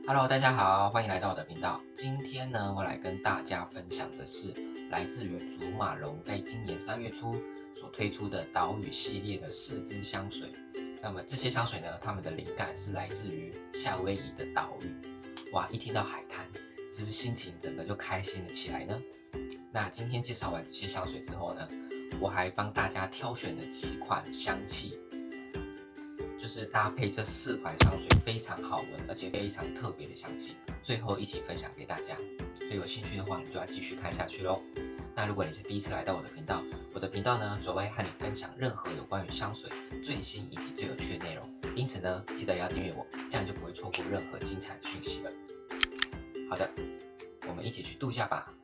Hello，大家好，欢迎来到我的频道。今天呢，我来跟大家分享的是来自于祖马龙在今年3月初所推出的岛屿系列的4支香水。那么这些香水呢，它们的灵感是来自于夏威夷的岛屿。哇，一听到海滩，是不是心情整个就开心了起来呢？那今天介绍完这些香水之后呢，我还帮大家挑选了几款香气。就是搭配这4款香水非常好闻，而且非常特别的香气，最后一起分享给大家。所以有兴趣的话，你就要继续看下去咯。那如果你是第一次来到我的频道，我的频道呢，只会和你分享任何有关于香水最新以及最有趣的内容。因此呢，记得要订阅我，这样就不会错过任何精彩的讯息了。好的，我们一起去度假吧。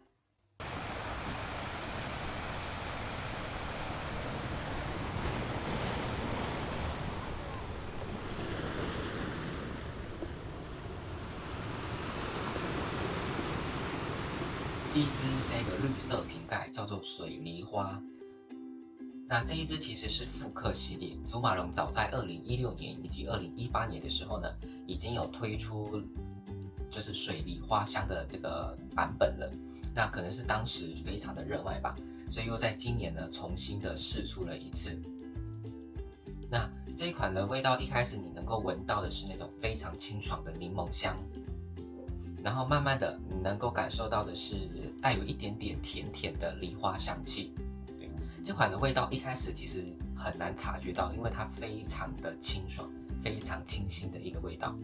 第一支这个绿色瓶盖叫做水梨花，那这一支其实是复刻系列。祖马龙早在2016年以及2018年的时候呢，已经有推出就是水梨花香的这个版本了。那可能是当时非常的热卖吧，所以又在今年呢重新的释出了一次。那这一款的味道一开始你能够闻到的是那种非常清爽的柠檬香。然后慢慢的，你能够感受到的是带有一点点甜甜的梨花香气。对，这款的味道一开始其实很难察觉到，因为它非常的清爽，非常清新的一个味道。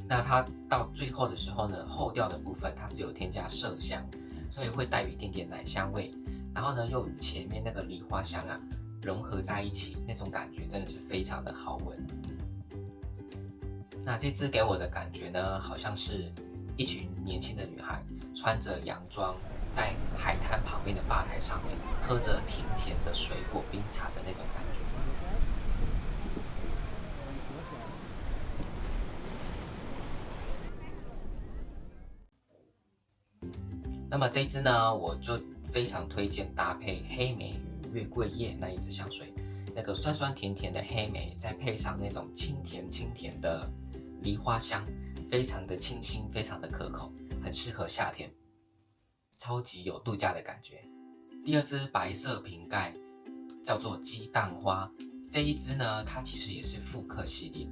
那它到最后的时候呢，后调的部分它是有添加麝香，所以会带有一点点奶香味。然后呢，又与前面那个梨花香融合在一起，那种感觉真的是非常的好闻。那这支给我的感觉呢，好像是一群年轻的女孩穿着洋装，在海滩旁边的吧台上面，喝着甜甜的水果冰茶的那种感觉。那么这一支呢，我就非常推荐搭配黑莓与月桂叶那一支香水，那个酸酸甜甜的黑莓，再配上那种清甜清甜的梨花香，非常的清新，非常的可口，很适合夏天，超级有度假的感觉。第二支白色瓶盖叫做鸡蛋花，这一支呢，它其实也是复刻系列，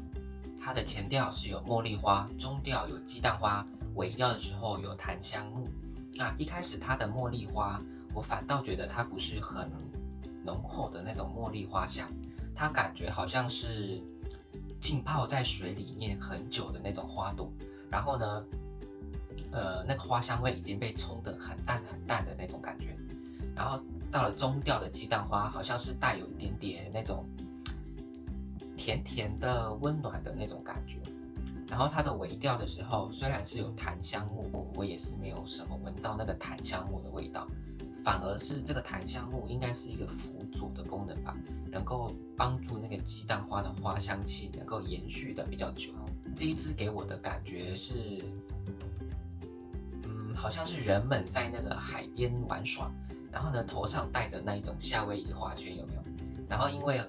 它的前调是有茉莉花，中调有鸡蛋花，尾调的时候有檀香木。那一开始它的茉莉花，我反倒觉得它不是很浓厚的那种茉莉花香，它感觉好像是浸泡在水里面很久的那种花朵，然后呢，那个花香味已经被冲得很淡很淡的那种感觉，然后到了中调的鸡蛋花，好像是带有一点点那种甜甜的温暖的那种感觉。然后它的尾调的时候，虽然是有檀香木，我也是没有什么闻到那个檀香木的味道，反而是这个檀香木应该是一个辅佐的功能吧，能够帮助那个鸡蛋花的花香气能够延续的比较久。这一支给我的感觉是，好像是人们在那个海边玩耍，然后呢头上戴着那一种夏威夷花圈，有没有？然后因为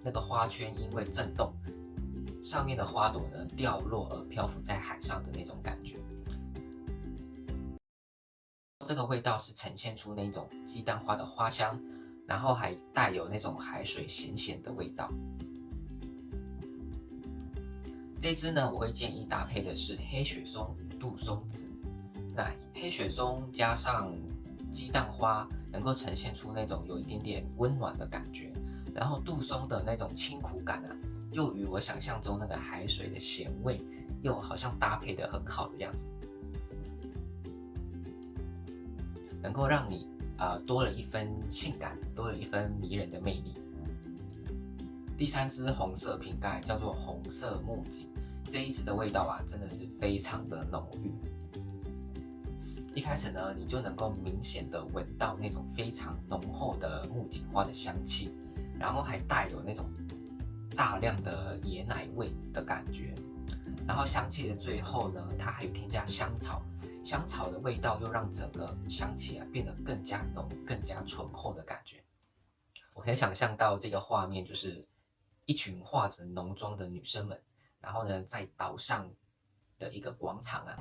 那个花圈因为震动，上面的花朵呢掉落而漂浮在海上的那种感觉。这个味道是呈现出那种鸡蛋花的花香，然后还带有那种海水咸咸的味道。这支呢，我会建议搭配的是黑雪松与杜松子。那黑雪松加上鸡蛋花，能够呈现出那种有一点点温暖的感觉，然后杜松的那种清苦感又与我想象中那个海水的咸味，又好像搭配的很好的样子，能够让你多了一分性感，多了一分迷人的魅力。第3支红色瓶盖叫做红色木槿，这一支的味道真的是非常的浓郁。一开始呢，你就能够明显的闻到那种非常浓厚的木槿花的香气，然后还带有那种大量的椰奶味的感觉，然后香气的最后呢，它还有添加香草，香草的味道又让整个香气变得更加浓、更加醇厚的感觉。我可以想象到这个画面，就是一群化着浓妆的女生们，然后呢，在岛上的一个广场啊，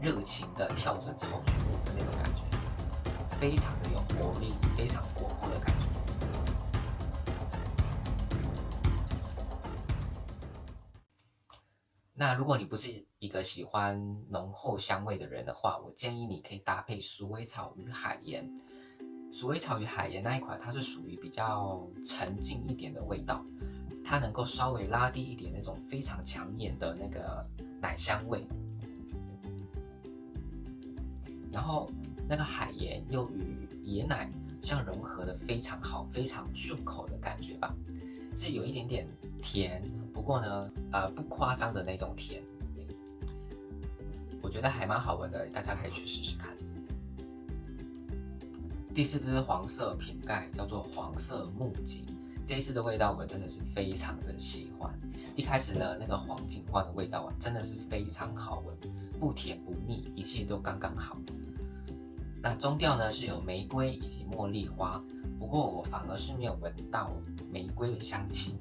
热情的跳着草裙舞的那种感觉，非常的有活力，非常活泼的感觉。那如果你不是一个喜欢浓厚香味的人的话，我建议你可以搭配鼠尾草与海盐。鼠尾草与海盐那一款，它是属于比较沉静一点的味道，它能够稍微拉低一点那种非常抢眼的那个奶香味，然后那个海盐又与椰奶相融合的非常好，非常顺口的感觉吧，是有一点点甜，不过呢，不夸张的那种甜，我觉得还蛮好闻的，大家可以去试试看。第4支黄色瓶盖叫做黄色木槿，这一支的味道我真的是非常的喜欢。一开始呢，那个黄槿花的味道啊，真的是非常好闻，不甜不腻，一切都刚刚好。那中调呢是有玫瑰以及茉莉花，不过我反而是没有闻到玫瑰的香气，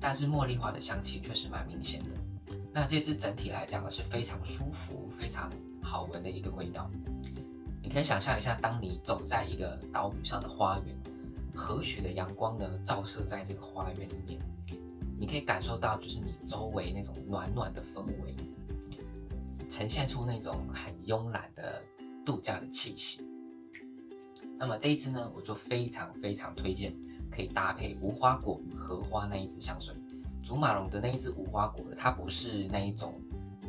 但是茉莉花的香气却是蛮明显的。那这支整体来讲是非常舒服、非常好闻的一个味道。你可以想象一下，当你走在一个岛屿上的花园，和煦的阳光呢照射在这个花园里面，你可以感受到就是你周围那种暖暖的氛围，呈现出那种很慵懒的度假的气息。那么这一支呢，我就非常推荐可以搭配无花果与荷花那一支香水。祖马龙的那一支无花果，它不是那一种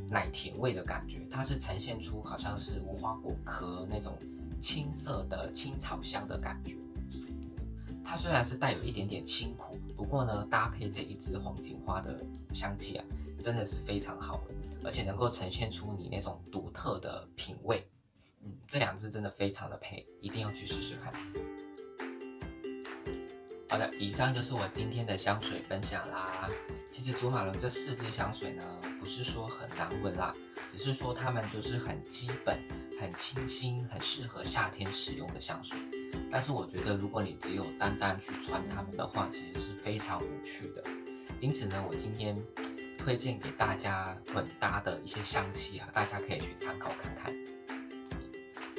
奶甜味的感觉，它是呈现出好像是无花果壳那种青涩的青草香的感觉。它虽然是带有一点点清苦，不过呢，搭配这一支黄槿花的香气啊，真的是非常好闻，而且能够呈现出你那种独特的品味。这2支真的非常的配，一定要去试试看。好的，以上就是我今天的香水分享啦。其实祖马龙这4支香水呢，不是说很难闻啦，只是说它们就是很基本、很清新、很适合夏天使用的香水。但是我觉得，如果你只有单单去穿它们的话，其实是非常无趣的。因此呢，我今天推荐给大家混搭的一些香气啊，大家可以去参考看看。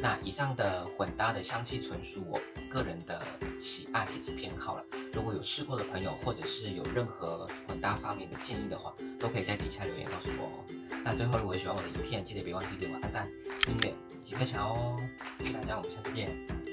那以上的混搭的香气纯属我个人的喜爱以及偏好了。如果有试过的朋友，或者是有任何混搭上面的建议的话，都可以在底下留言告诉我哦。那最后，如果喜欢我的影片，记得别忘记给我按赞、订阅以及分享哦。谢谢大家，我们下次见。